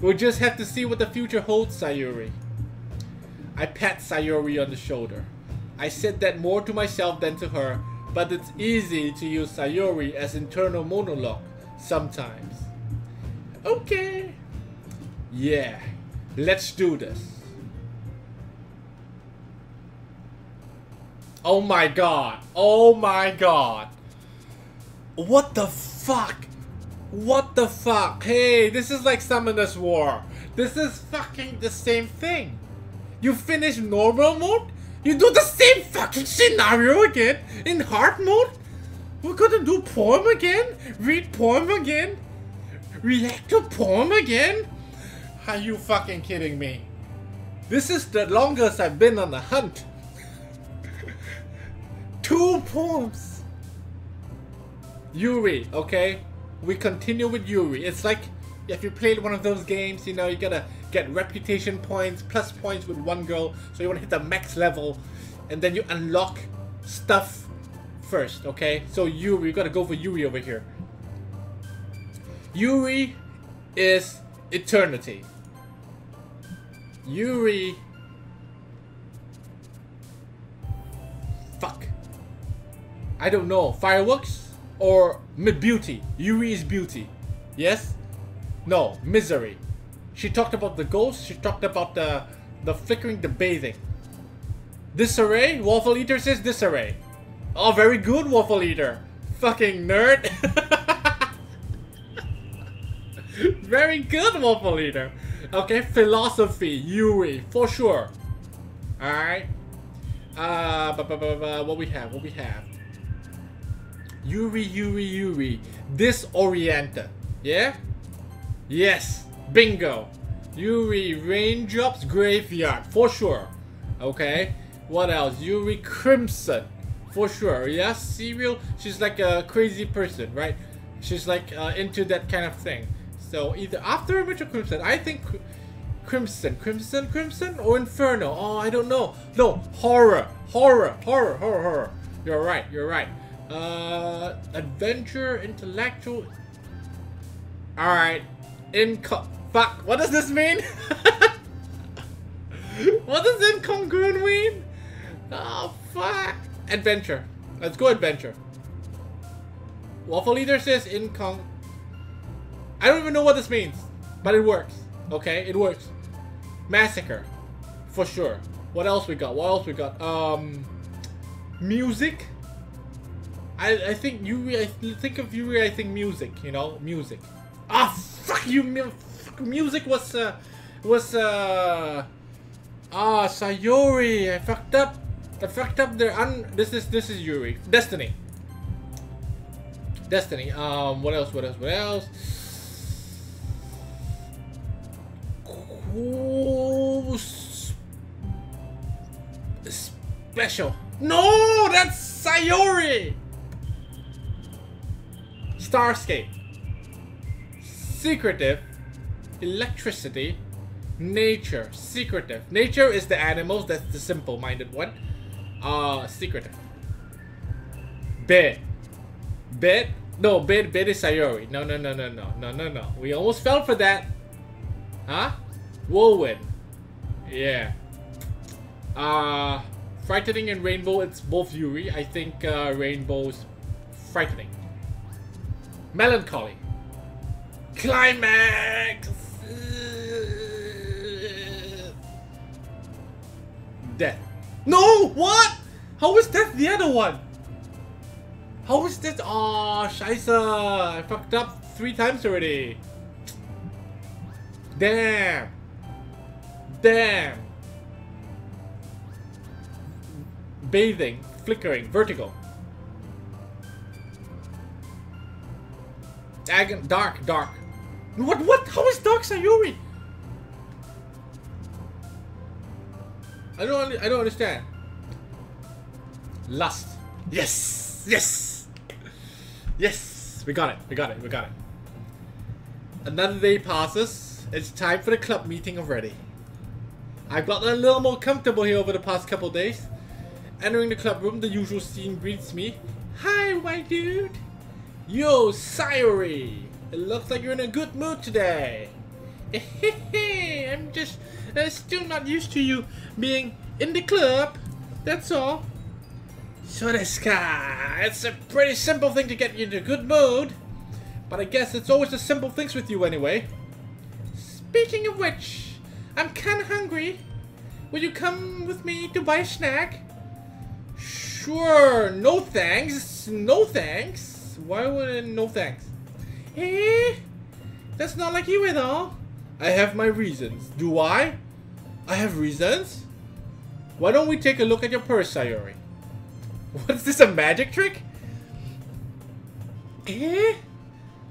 We'll just have to see what the future holds, Sayori. I pat Sayori on the shoulder. I said that more to myself than to her, but it's easy to use Sayori as internal monologue sometimes. Okay. Yeah, let's do this. Oh my god. Oh my god. What the fuck? What the fuck? Hey, this is like Summoner's War. This is fucking the same thing. You finish normal mode? You do the same fucking scenario again? In hard mode? We're gonna do poem again? Read poem again? React to poem again? Are you fucking kidding me? This is the longest I've been on the hunt. 2 poems. Yuri, okay? We continue with Yuri. It's like if you played one of those games, you know, you gotta get reputation points, plus points with one girl, so you wanna hit the max level, and then you unlock stuff first, okay? So Yuri, you gotta go for Yuri over here. Yuri is eternity. Yuri... Fuck. I don't know. Fireworks? Or beauty? Yuri is beauty. Yes? No. Misery. She talked about the ghost. She talked about the flickering, the bathing. Disarray? Waffle Eater says disarray. Oh, very good, Waffle Eater. Fucking nerd. Very good, Waffle Eater. Okay, philosophy. Yuri. For sure. Alright. What we have? What we have? Yuri. Disoriented. Yeah? Yes. Bingo. Yuri Raindrops Graveyard. For sure. Okay. What else? Yuri Crimson. For sure. Yes. Serial. She's like a crazy person, right? She's like into that kind of thing. So either after Image or Crimson. I think Crimson or Inferno. Oh, I don't know. No. Horror. You're right. Adventure, intellectual. Alright. Fuck. What does this mean? What does incongruent mean? Oh, fuck. Adventure. Let's go adventure. Waffle Eater says I don't even know what this means. But it works. Okay, it works. Massacre. For sure. What else we got? Music. I think Yuri, I think of Yuri, I think music, you know, music. Ah, fuck you, music was Sayori, I fucked up. I fucked up their this is Yuri. Destiny. Destiny. What else? What else? What else? Ooh, special. No, that's Sayori. Starscape. Secretive. Electricity. Nature. Secretive. Nature is the animals. That's the simple-minded one. Secretive. Bid. Bid? No, bid is Sayori. No. We almost fell for that. Huh? Whirlwind. Yeah. Frightening and Rainbow, it's both Yuri. I think Rainbow's frightening. Melancholy. Climax. Death. No! What? How is that the other one? How is that? Oh, Scheisse. I fucked up 3 times already. Damn. Damn. Bathing. Flickering. Vertigo. Dark. Dark. What? How is Dark Sayuri? I don't understand. Lust. Yes. Yes. Yes. We got it. Another day passes. It's time for the club meeting already. I've gotten a little more comfortable here over the past couple days. Entering the club room, the usual scene greets me. Hi, white dude. Yo, Sayori. It looks like you're in a good mood today. I'm just still not used to you being in the club. That's all. So this guy, it's a pretty simple thing to get you into a good mood. But I guess it's always the simple things with you anyway. Speaking of which, I'm kinda hungry. Will you come with me to buy a snack? Sure, no thanks. No thanks. Why would no thanks? Eh? That's not like you at all. I have my reasons. Do I? I have reasons? Why don't we take a look at your purse, Sayori? What's this, a magic trick? Eh?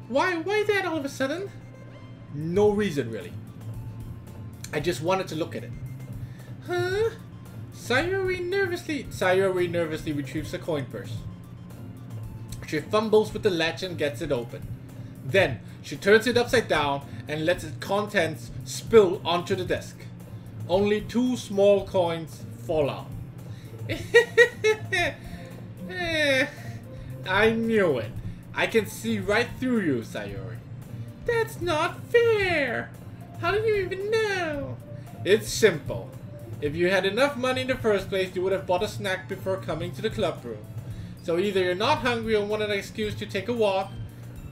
Why that all of a sudden? No reason, really. I just wanted to look at it. Huh? Sayori nervously retrieves the coin purse. She fumbles with the latch and gets it open. Then, she turns it upside down and lets its contents spill onto the desk. Only 2 small coins fall out. I knew it. I can see right through you, Sayori. That's not fair. How did you even know? It's simple. If you had enough money in the first place, you would have bought a snack before coming to the club room. So either you're not hungry or wanted an excuse to take a walk,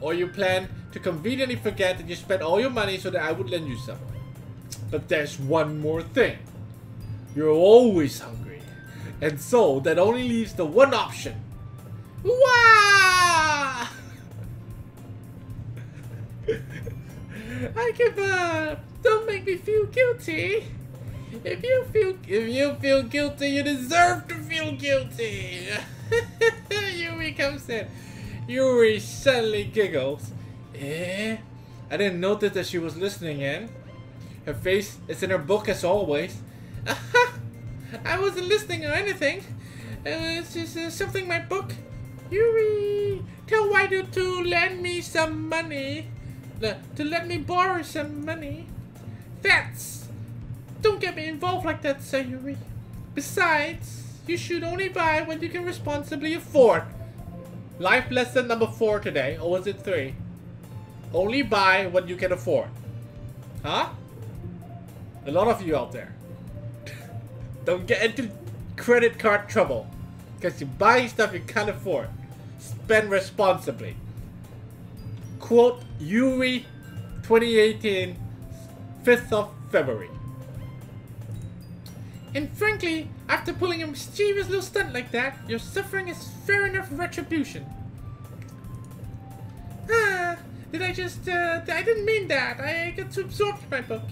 or you plan to conveniently forget that you spent all your money so that I would lend you some. But there's one more thing. You're always hungry. And so that only leaves the one option. Wah! I give up. Don't make me feel guilty. If you feel guilty, you deserve to feel guilty. Yuri comes in. Yuri suddenly giggles. Eh? I didn't notice that she was listening in. Her face is in her book as always. I wasn't listening or anything. It was just something in my book. Yuri, tell Whitey to lend me some money. To let me borrow some money. Don't get me involved like that, Sayuri. Besides, you should only buy what you can responsibly afford. Life lesson number 4 today, or was it 3? Only buy what you can afford. Huh? A lot of you out there. Don't get into credit card trouble. Because you're buying stuff you can't afford. Spend responsibly. Quote Yuri 2018, 5th of February. And frankly, after pulling a mischievous little stunt like that, your suffering is fair enough retribution. I didn't mean that. I got too absorbed in my book.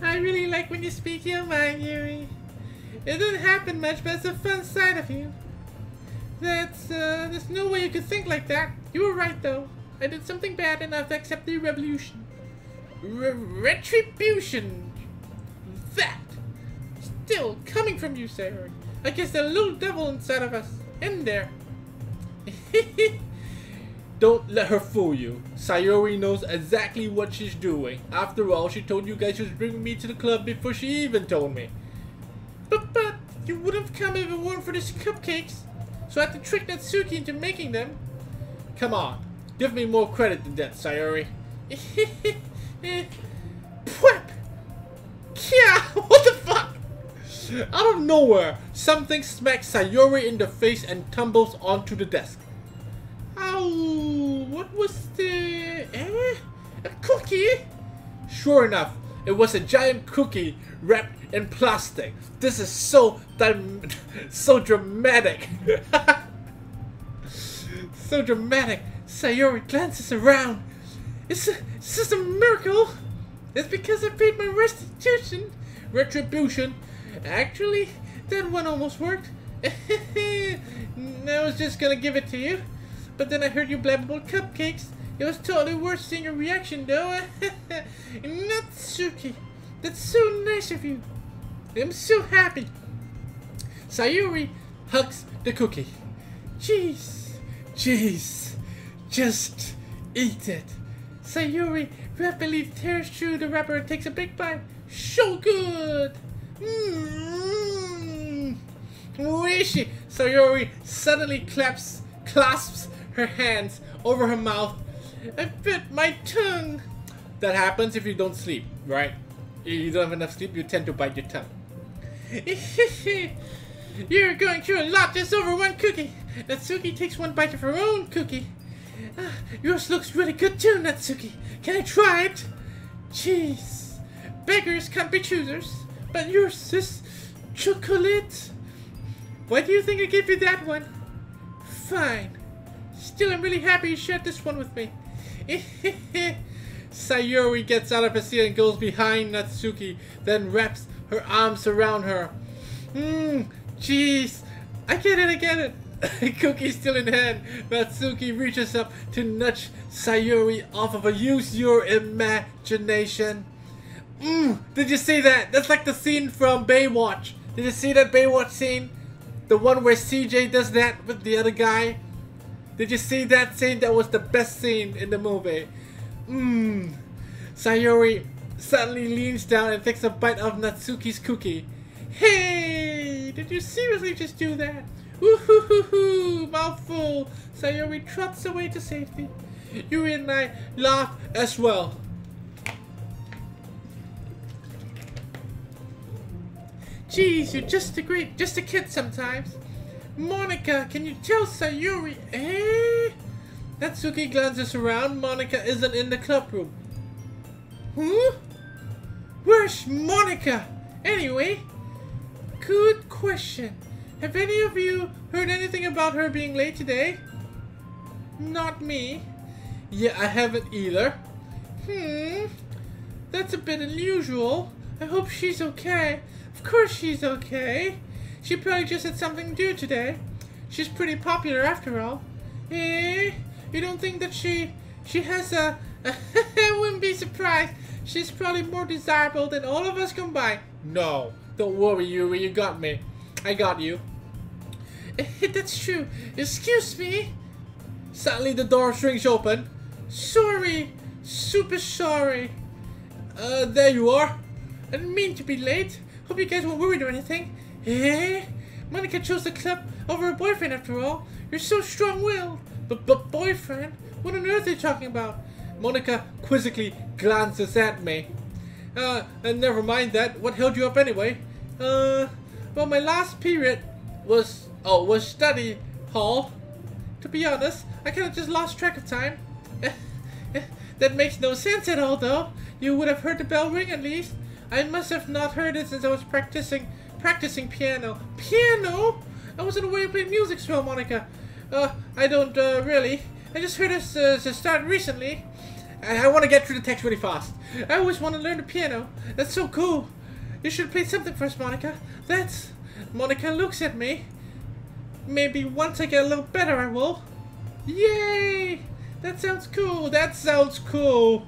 I really like when you speak your mind, Yuri. It doesn't happen much, but it's a fun side of you. There's no way you could think like that. You were right, though. I did something bad enough to accept the revolution. Retribution. That. Still coming from you, Sayori. I guess there's a little devil inside of us. In there. Don't let her fool you. Sayori knows exactly what she's doing. After all, she told you guys she was bringing me to the club before she even told me. But you wouldn't have come if it weren't for these cupcakes. So I had to trick Natsuki into making them. Come on. Give me more credit than that, Sayori. Pwep! Yeah, what the fuck? Out of nowhere, something smacks Sayori in the face and tumbles onto the desk. Oh, what was the... a cookie? Sure enough, it was a giant cookie wrapped in plastic. This is so dramatic. So dramatic. Sayori glances around. Is this a miracle? It's because I paid my retribution. Actually, that one almost worked. I was just gonna give it to you. But then I heard you blab about cupcakes. It was totally worth seeing your reaction, though. Natsuki, that's so nice of you. I'm so happy. Sayori hugs the cookie. Jeez, just eat it. Sayori rapidly tears through the wrapper and takes a big bite. So good. Wishy. Sayori suddenly clasps her hands over her mouth. I bit my tongue. That happens if you don't sleep, right? If you don't have enough sleep, you tend to bite your tongue. You're going through a lot just over one cookie. Natsuki takes one bite of her own cookie. Yours looks really good too, Natsuki. Can I try it? Jeez. Beggars can't be choosers. But yours is chocolate. Why do you think I gave you that one? Fine. Still, I'm really happy you shared this one with me. Sayori gets out of her seat and goes behind Natsuki, then wraps her arms around her. Jeez. I get it. Cookie still in hand, Natsuki reaches up to nudge Sayori off of her. Use your imagination. Did you see that? That's like the scene from Baywatch. Did you see that Baywatch scene? The one where CJ does that with the other guy? Did you see that scene? That was the best scene in the movie. Sayori suddenly leans down and takes a bite of Natsuki's cookie. Hey! Did you seriously just do that? Woohoo! Mouthful! Sayori trots away to safety. Yuri and I laugh as well. Jeez, you're just a kid sometimes. Monica, can you tell Sayori? Natsuki glances around. Monica isn't in the club room. Huh? Where's Monica? Anyway, good question. Have any of you heard anything about her being late today? Not me. Yeah, I haven't either. That's a bit unusual. I hope she's okay. Of course she's okay. She probably just had something to do today. She's pretty popular after all. You don't think that she has a... I wouldn't be surprised. She's probably more desirable than all of us combined. No, don't worry, Yuri. You got me. I got you. That's true. Excuse me. Suddenly the door swings open. Sorry. Super sorry. There you are. I didn't mean to be late. Hope you guys weren't worried or anything. Monica chose the club over her boyfriend after all. You're so strong-willed. But boyfriend? What on earth are you talking about? Monica quizzically glances at me. And never mind that. What held you up anyway? Well, my last period was study hall. To be honest, I kind of just lost track of time. That makes no sense at all, though. You would have heard the bell ring at least. I must have not heard it since I was practicing piano. Piano? I wasn't aware you played music so well, Monica. I don't really. I just heard us start recently. And I want to get through the text really fast. I always want to learn the piano. That's so cool. You should play something for us, Monica. Monica looks at me. Maybe once I get a little better, I will. Yay! That sounds cool. That sounds cool.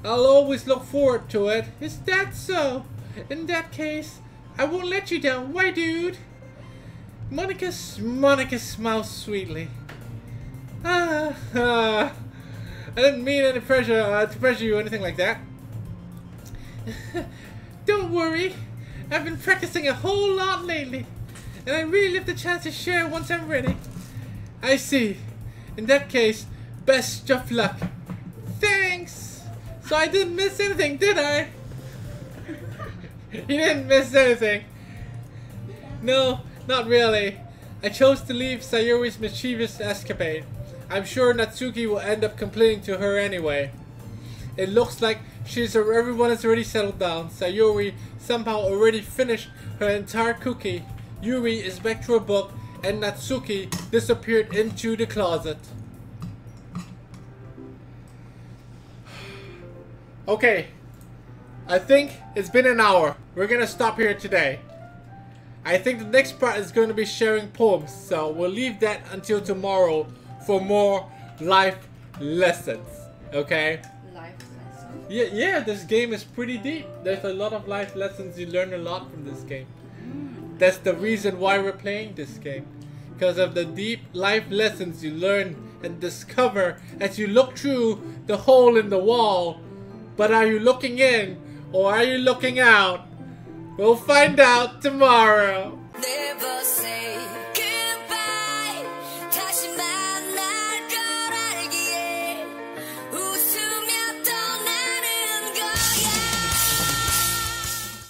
I'll always look forward to it. Is that so? In that case, I won't let you down. Why, dude? Monica smiles sweetly. I didn't mean any pressure to pressure you or anything like that. Don't worry. I've been practicing a whole lot lately, and I really love the chance to share once I'm ready. I see. In that case, best of luck. Thanks. So I didn't miss anything, did I? You didn't miss anything. No, not really. I chose to leave Sayuri's mischievous escapade. I'm sure Natsuki will end up complaining to her anyway. It looks like everyone has already settled down. Sayuri somehow already finished her entire cookie. Yuri is back to her book, and Natsuki disappeared into the closet. Okay, I think it's been an hour. We're gonna stop here today. I think the next part is going to be sharing poems, so we'll leave that until tomorrow for more life lessons. Okay? Life lesson? Yeah, this game is pretty deep. There's a lot of life lessons. You learn a lot from this game. That's the reason why we're playing this game. Because of the deep life lessons you learn and discover as you look through the hole in the wall. But are you looking in or are you looking out? We'll find out tomorrow. Never